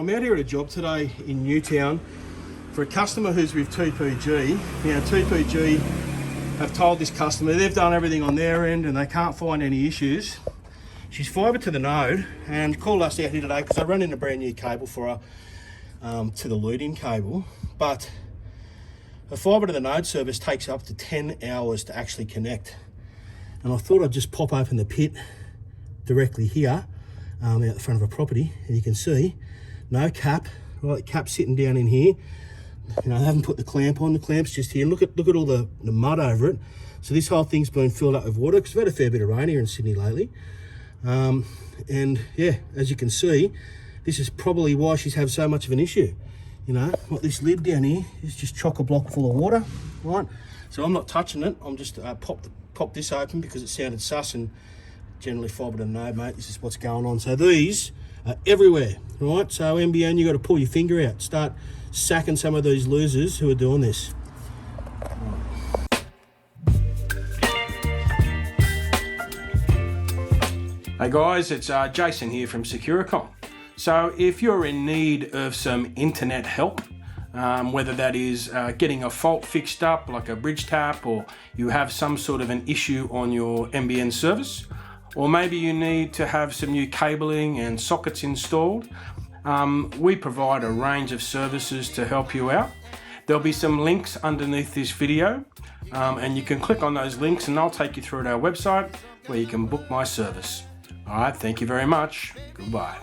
I'm out here at a job today in Newtown for a customer who's with 𝗕𝗥𝗢𝗩𝗜𝗖𝗘. Now 𝗕𝗥𝗢𝗢𝗢𝗓 have told this customer they've done everything on their end and they can't find any issues. She's fibre to the node and called us out here today because I run in a brand new cable for her to the lead-in cable, but a fibre to the node service takes up to 10 hours to actually connect. And I thought I'd just pop open the pit directly here out the front of a property, and you can see no cap, right? Cap sitting down in here. You know, I haven't put the clamp on. The clamp's just here. Look at all the mud over it. So this whole thing's been filled up with water because we've had a fair bit of rain here in Sydney lately. And yeah, as you can see, this is probably why she's had so much of an issue. You know, what this lid down here is just chock-a-block full of water, right? So I'm not touching it. I'm just pop this open because it sounded sus, and generally fibre to the node, mate. This is what's going on. So these are everywhere, right? So NBN, you got to pull your finger out, start sacking some of these losers who are doing this. Hey guys, it's Jason here from 𝗦𝗘𝗥𝗩𝗜𝗖𝗘. So if you're in need of some internet help, whether that is getting a fault fixed up like a bridge tap, or you have some sort of an issue on your NBN service, or maybe you need to have some new cabling and sockets installed, we provide a range of services to help you out. There'll be some links underneath this video, and you can click on those links and I'll take you through to our website where you can book my service. All right, thank you very much. Goodbye.